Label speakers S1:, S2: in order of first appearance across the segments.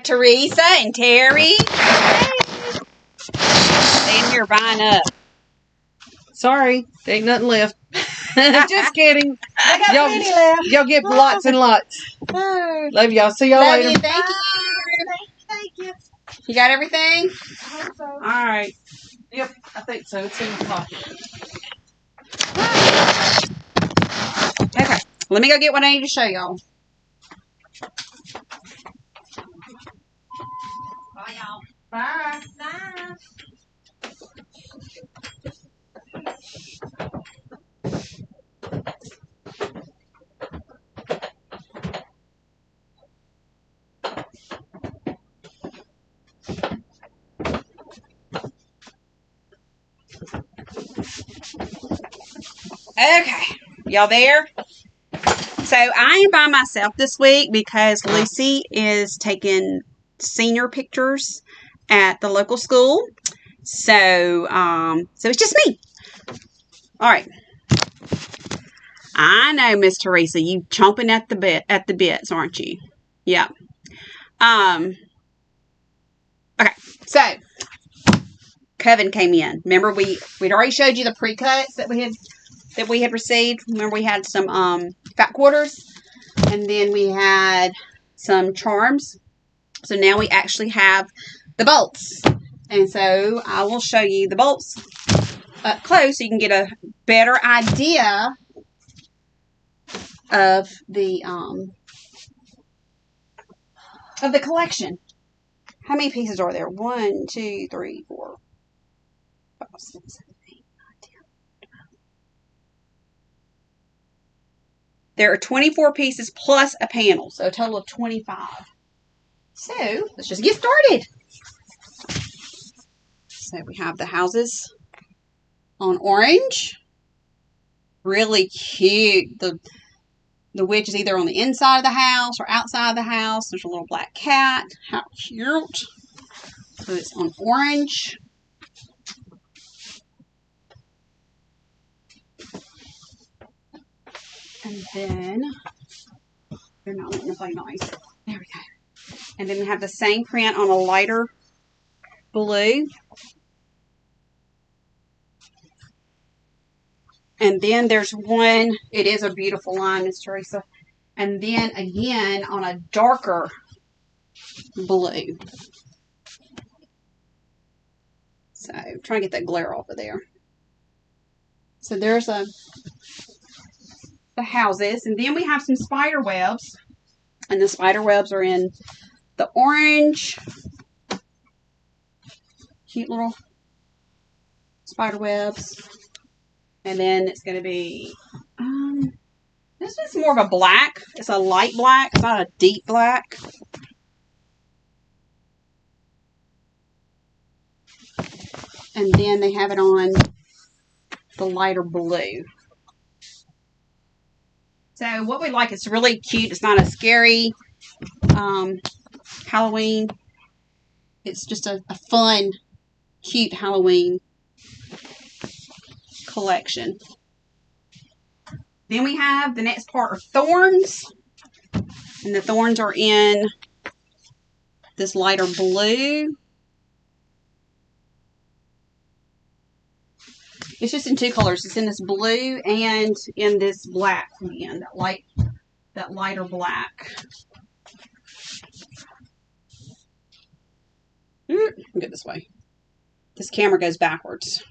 S1: got Teresa and Terry. Staying here buying up.
S2: Sorry, there ain't nothing left. Just kidding.
S1: I got plenty left.
S2: Y'all get lots and lots. Love y'all. See y'all
S1: Love
S2: later.
S1: you. Thank you.
S3: Thank you.
S1: You got everything?
S3: I hope so.
S2: All right. Yep, I think so. It's in the pocket.
S1: Okay. Let me go get what I need to show y'all. Bye, y'all.
S2: Bye.
S3: Bye.
S1: Okay. Y'all there? So I am by myself this week because Lucy is taking senior pictures at the local school. So it's just me. All right. I know, Miss Teresa, you chomping at the bits, aren't you? Yeah. Okay. So Coven came in. Remember we'd already showed you the pre-cuts that we had received. Remember we had some fat quarters, and then we had some charms. So now we actually have the bolts. And so I will show you the bolts up close so you can get a better idea of the collection. How many pieces are there? 1, 2, 3, 4, 5, 6, 7, 8, 9, 10, 12. There are 24 pieces plus a panel, so a total of 25. So let's just get started. So we have the houses on orange. Really cute. The witch is either on the inside of the house or outside of the house. There's a little black cat. How cute. So it's on orange. And then, they're not letting me play nice. There we go. And then we have the same print on a lighter blue. And then there's one, it is a beautiful line, Miss Teresa. And then again on a darker blue. So I'm trying to get that glare off of there. So there's the houses. And then we have some spider webs. And the spider webs are in the orange. Cute little spider webs. And then it's going to be, this is more of a black. It's a light black. It's not a deep black. And then they have it on the lighter blue. So what we like, it's really cute. It's not a scary Halloween. It's just a fun, cute Halloween collection. Then we have the next part are thorns. And the thorns are in this lighter blue. It's just in two colors. It's in this blue and in this black again, that lighter black. Get this way. This camera goes backwards.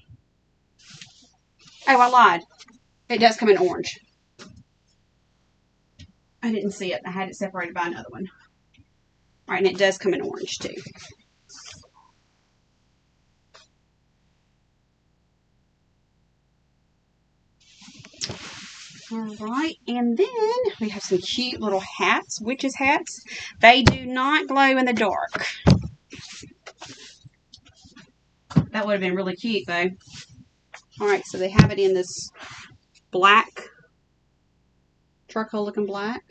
S1: Oh, I lied. It does come in orange. I didn't see it. I had it separated by another one. All right, and it does come in orange too. All right, and then we have some cute little hats, witches hats. They do not glow in the dark. That would have been really cute though. All right, so they have it in this black, charcoal looking black.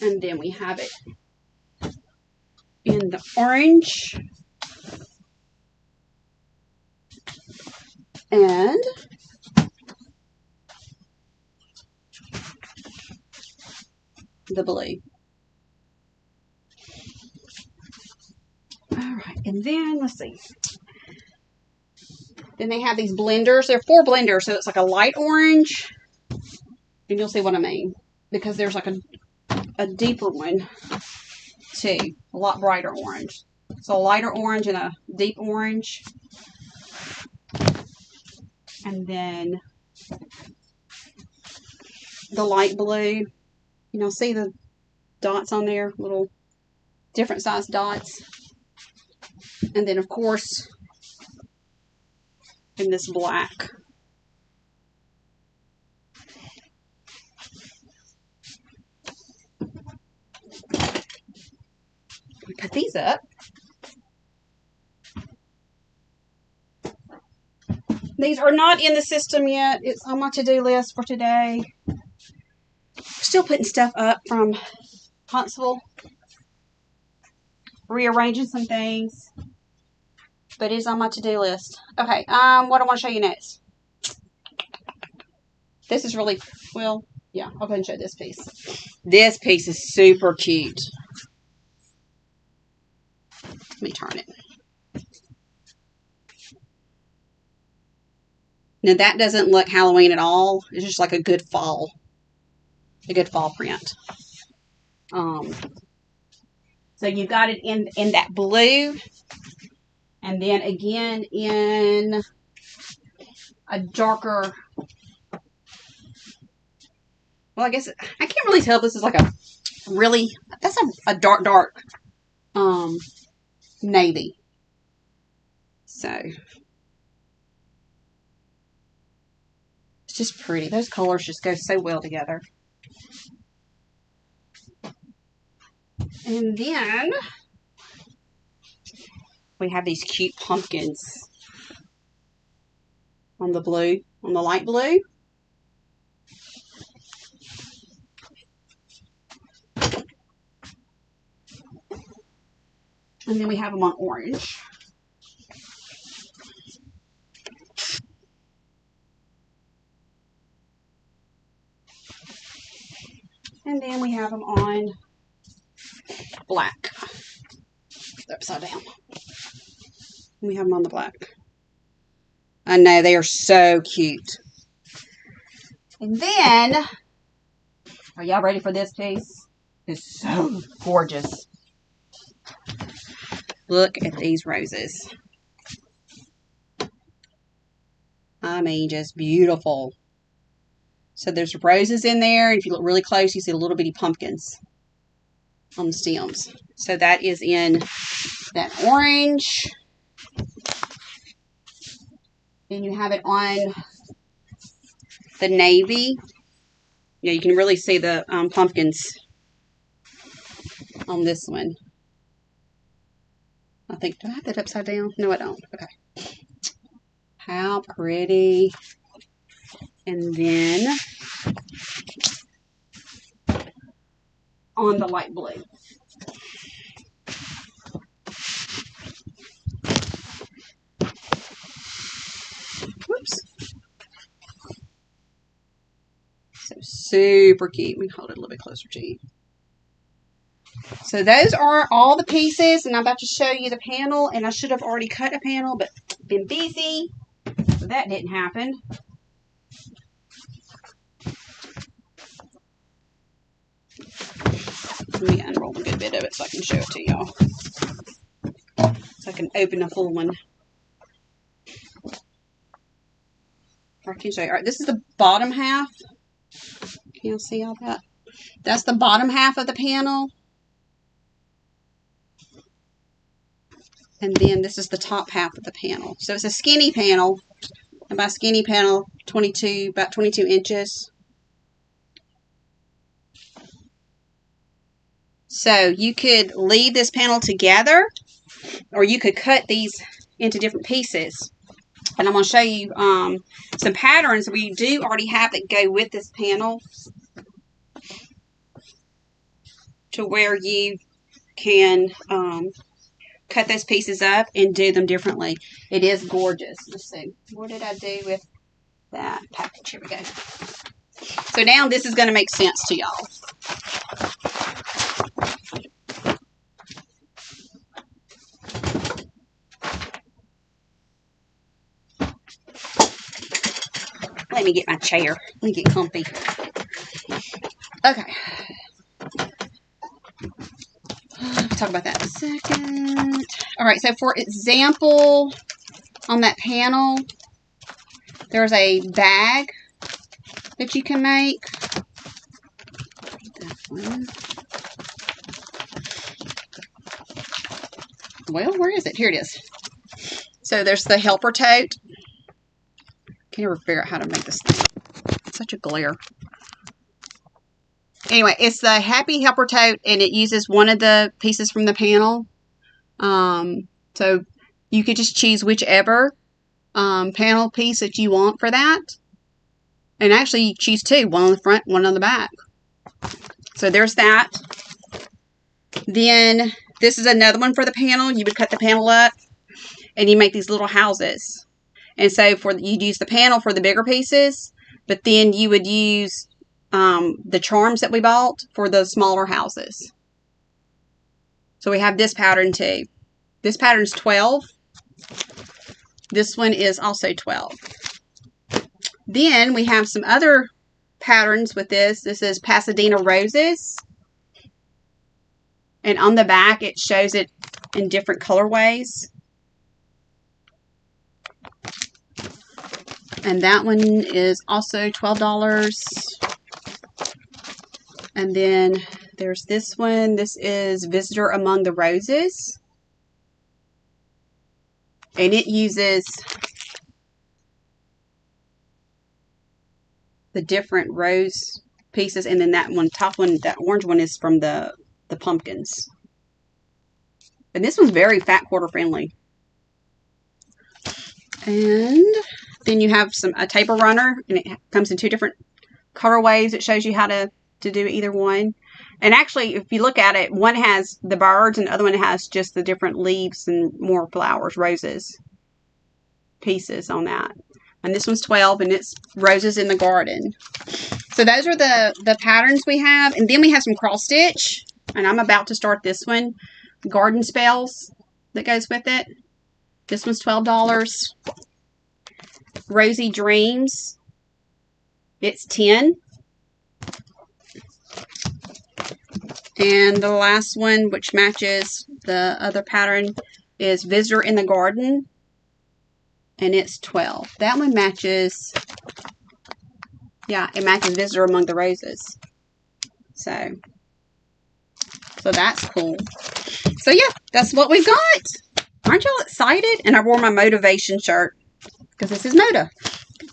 S1: And then we have it in the orange. And the blue. And then, let's see. Then they have these blenders. There are 4 blenders, so it's like a light orange. And you'll see what I mean. Because there's like a deeper one, too. A lot brighter orange. So a lighter orange and a deep orange. And then the light blue. You know, see the dots on there? Little different size dots. And then, of course, in this black. Put these up. These are not in the system yet. It's on my to-do list for today. Still putting stuff up from Huntsville. Rearranging some things. But it is on my to-do list. Okay, what I want to show you next. This is really, well, yeah, I'll go ahead and show this piece. This piece is super cute. Let me turn it. Now that doesn't look Halloween at all. It's just like a good fall print. So you got it in that blue, and then again in a darker. Well, I guess I can't really tell if this is like a really. That's a dark navy. So it's just pretty. Those colors just go so well together. And then we have these cute pumpkins on the blue, on the light blue. And then we have them on orange. And then we have them on black. They're upside down. We have them on the black. I know, they are so cute. And then, are y'all ready for this piece? It's so gorgeous. Look at these roses. I mean, just beautiful. So there's roses in there. If you look really close, you see little bitty pumpkins on the stems. So that is in that orange. Then you have it on the navy. Yeah, you can really see the pumpkins on this one. I think, do I have that upside down? No, I don't. Okay. How pretty. And then on the light blue. Whoops. So super cute. Let me hold it a little bit closer to you. So those are all the pieces, and I'm about to show you the panel, and I should have already cut a panel, but been busy, so that didn't happen. Let me unroll a good bit of it so I can show it to y'all. So I can open a full one. I can show you. All right, this is the bottom half. Can y'all see all that? That's the bottom half of the panel. And then this is the top half of the panel. So it's a skinny panel. And by skinny panel, about 22 inches. So you could leave this panel together, or you could cut these into different pieces. And I'm going to show you some patterns we do already have that go with this panel, to where you can cut those pieces up and do them differently. It is gorgeous. Let's see. What did I do with that package? Here we go. So now this is going to make sense to y'all. Let me get my chair. Let me get comfy. Okay. We'll talk about that in a second. All right, so for example, on that panel, there's a bag that you can make. That one. Well, where is it? Here it is. So there's the helper tote. Can't ever figure out how to make this thing. It's such a glare. Anyway, it's the Happy Helper Tote, and it uses one of the pieces from the panel. So you could just choose whichever panel piece that you want for that. And actually, you choose two. One on the front, one on the back. So there's that. Then this is another one for the panel. You would cut the panel up, and you make these little houses. And so you'd use the panel for the bigger pieces, but then you would use the charms that we bought for the smaller houses. So we have this pattern too. This pattern is 12. This one is also 12. Then we have some other patterns with this. This is Pasadena Roses. And on the back, it shows it in different colorways. And that one is also $12. And then there's this one. This is Visitor Among the Roses. And it uses the different rose pieces. And then that one, top one, that orange one is from the pumpkins. And this one's very fat quarter friendly. And then you have a taper runner, and it comes in two different colorways. It shows you how to do either one. And actually, if you look at it, one has the birds and the other one has just the different leaves and more flowers, roses pieces on that. And this one's 12, and it's roses in the garden. So those are the patterns we have. And then we have some cross stitch, and I'm about to start this one. Garden spells that goes with it. This one's $12. Rosy Dreams. It's 10. And the last one, which matches the other pattern, is Visitor in the Garden. And it's 12. That one matches, yeah, it matches Visitor Among the Roses. So that's cool. So yeah, that's what we've got. Aren't y'all excited? And I wore my motivation shirt because this is Moda.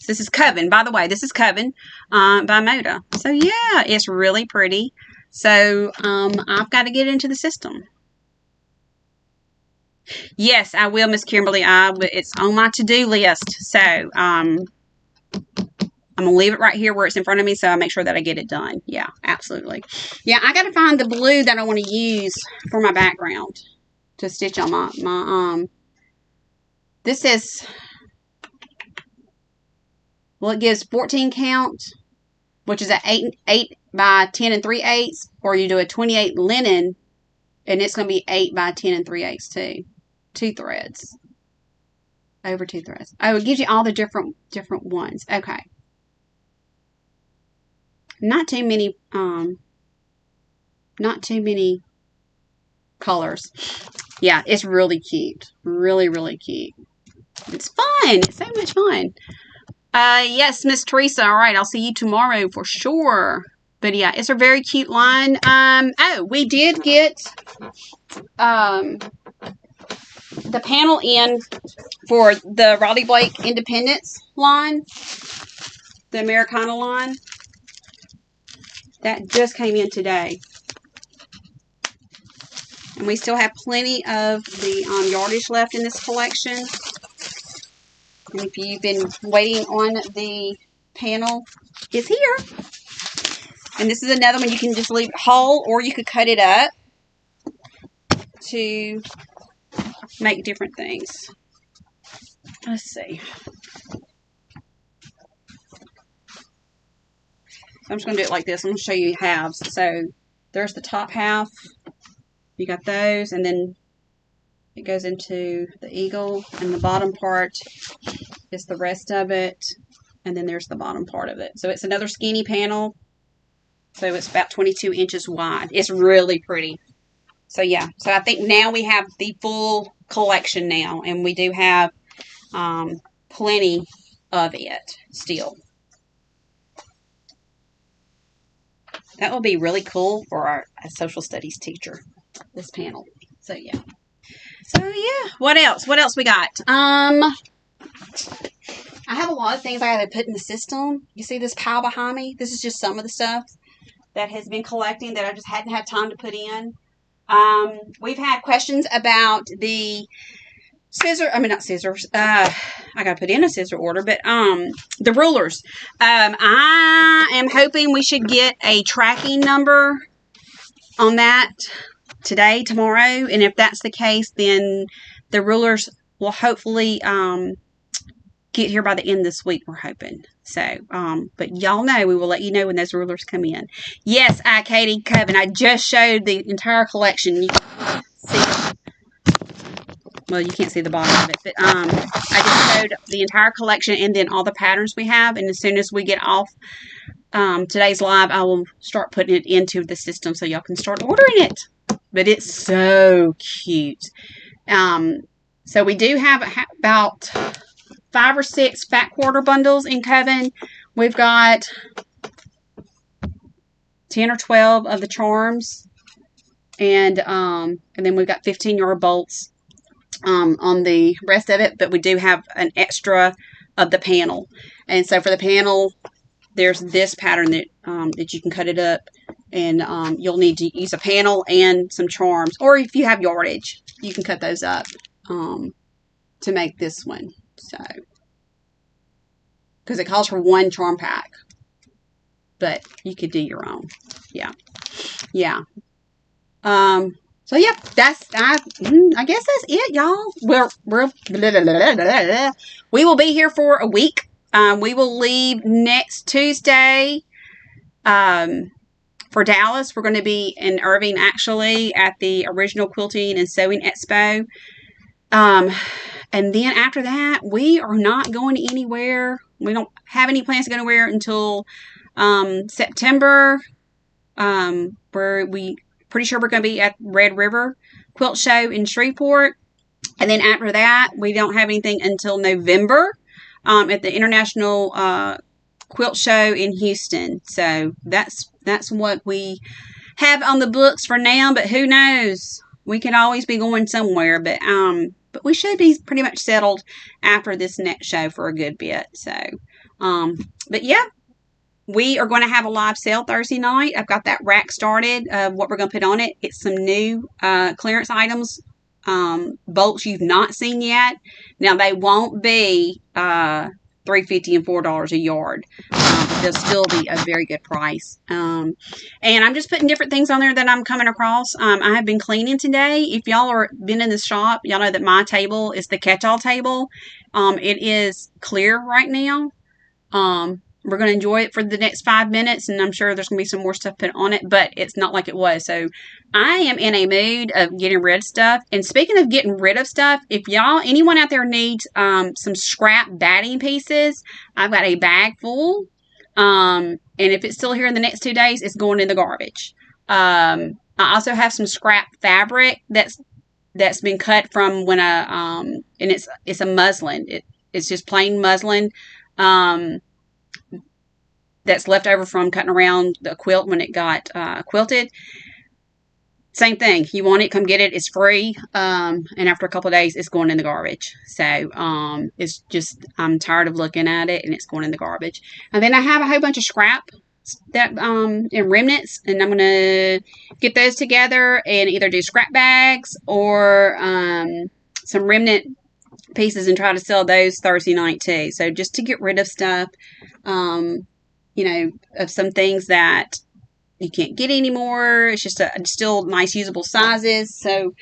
S1: This is Coven. By the way, this is Coven by Moda. So yeah, it's really pretty. So I've got to get into the system. Yes, I will, Miss Kimberly. It's on my to-do list. So I'm going to leave it right here where it's in front of me so I make sure that I get it done. Yeah, absolutely. Yeah, I got to find the blue that I want to use for my background to stitch on my this is, well, it gives 14 count, which is an 8 by 10 3/8, or you do a 28 linen, and it's going to be 8 by 10 3/8 too. 2 threads. Over 2 threads. Oh, it gives you all the different ones. Okay. Not too many colors. Yeah, it's really cute. Really, really cute. It's fun. It's so much fun. Yes, Miss Teresa. All right, I'll see you tomorrow for sure. But yeah, it's a very cute line. Oh, we did get the panel in for the Raleigh Blake Independence line, the Americana line. That just came in today. And we still have plenty of the yardage left in this collection. And if you've been waiting on the panel, it's here. And this is another one you can just leave it whole, or you could cut it up to make different things. Let's see. So I'm just going to do it like this. I'm going to show you halves. So there's the top half. You got those, and then it goes into the eagle, and the bottom part is the rest of it. And then there's the bottom part of it. So it's another skinny panel. So it's about 22 inches wide. It's really pretty. So yeah. So I think now we have the full collection now. And we do have plenty of it still. That will be really cool for our social studies teacher, this panel. So yeah. So yeah, what else? What else we got? I have a lot of things I got to put in the system. You see this pile behind me? This is just some of the stuff that has been collecting that I just hadn't had time to put in. We've had questions about the scissor. I mean, not scissors. I got to put in a scissor order, but the rulers. I am hoping we should get a tracking number on that today, tomorrow, and if that's the case, then the rulers will hopefully get here by the end of this week, we're hoping. So, but y'all know we will let you know when those rulers come in. Yes, Katie Coven, I just showed the entire collection. You can see, well, you can't see the bottom of it, but I just showed the entire collection and then all the patterns we have, and as soon as we get off today's live, I will start putting it into the system so y'all can start ordering it. But it's so cute. So we do have about 5 or 6 fat quarter bundles in Coven. We've got 10 or 12 of the charms. And then we've got 15-yard bolts on the rest of it. But we do have an extra of the panel. And so for the panel, there's this pattern that that you can cut it up. And you'll need to use a panel and some charms. Or if you have yardage, you can cut those up to make this one. So, because it calls for 1 charm pack. But you could do your own. Yeah. Yeah. So, yeah, I guess that's it, y'all. We will be here for a week. We will leave next Tuesday. For Dallas, we're going to be in Irving, actually, at the Original Quilting and Sewing Expo. And then after that, we are not going anywhere. We don't have any plans to go anywhere until September. Pretty sure we're going to be at Red River Quilt Show in Shreveport. And then after that, we don't have anything until November at the International Quilt Show in Houston. So that's what we have on the books for now, but who knows? We could always be going somewhere, but we should be pretty much settled after this next show for a good bit. So, but yeah, we are going to have a live sale Thursday night. I've got that rack started of what we're going to put on it. It's some new clearance items, bolts you've not seen yet. Now they won't be $3.50 and $4 a yard. They'll still be a very good price. And I'm just putting different things on there that I'm coming across. I have been cleaning today. If y'all are been in the shop, y'all know that my table is the catch-all table. It is clear right now. We're going to enjoy it for the next 5 minutes, and I'm sure there's going to be some more stuff put on it, but it's not like it was. So I am in a mood of getting rid of stuff. And speaking of getting rid of stuff, if anyone out there needs some scrap batting pieces, I've got a bag full. And if it's still here in the next 2 days, it's going in the garbage. I also have some scrap fabric that's been cut from when and it's a muslin. It's just plain muslin. That's left over from cutting around the quilt when it got quilted. Same thing. You want it, come get it. It's free. And after a couple of days, it's going in the garbage. So it's just, I'm tired of looking at it, and it's going in the garbage. And then I have a whole bunch of scrap that and remnants, and I'm going to get those together and either do scrap bags or some remnant pieces and try to sell those Thursday night too. So just to get rid of stuff, of some things that you can't get anymore. It's just still nice usable sizes. So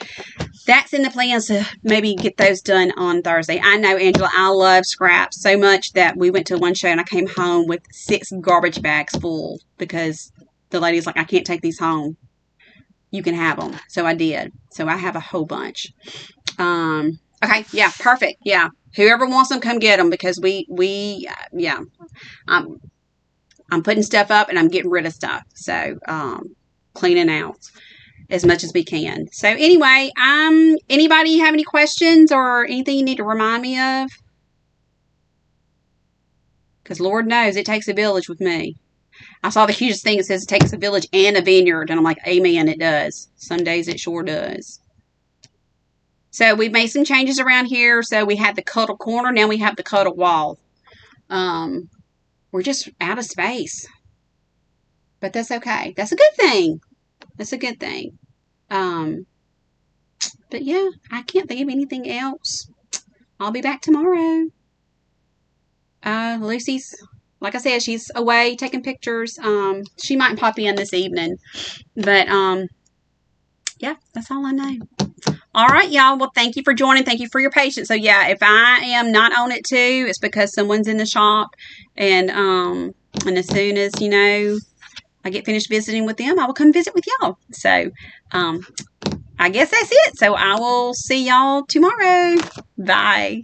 S1: that's in the plans to maybe get those done on Thursday. I know, Angela, I love scraps so much that we went to one show and I came home with 6 garbage bags full because the lady's like, I can't take these home. You can have them. So I did. So I have a whole bunch. Okay. Yeah. Perfect. Yeah. Whoever wants them, come get them because yeah. I'm putting stuff up and I'm getting rid of stuff. So, cleaning out as much as we can. So anyway, anybody have any questions or anything you need to remind me of? Because Lord knows it takes a village with me. I saw the hugest thing. It says it takes a village and a vineyard. And I'm like, amen, it does. Some days it sure does. So we've made some changes around here. So we had the cuddle corner. Now we have the cuddle wall. We're just out of space. But that's okay. That's a good thing. That's a good thing. But yeah, I can't think of anything else. I'll be back tomorrow. Lucy's, like I said, she's away taking pictures. She might pop in this evening. But, yeah, that's all I know. All right, y'all. Well, thank you for joining. Thank you for your patience. So, yeah, if I am not on it too, it's because someone's in the shop. And as soon as, you know, I get finished visiting with them, I will come visit with y'all. So, I guess that's it. So, I will see y'all tomorrow. Bye.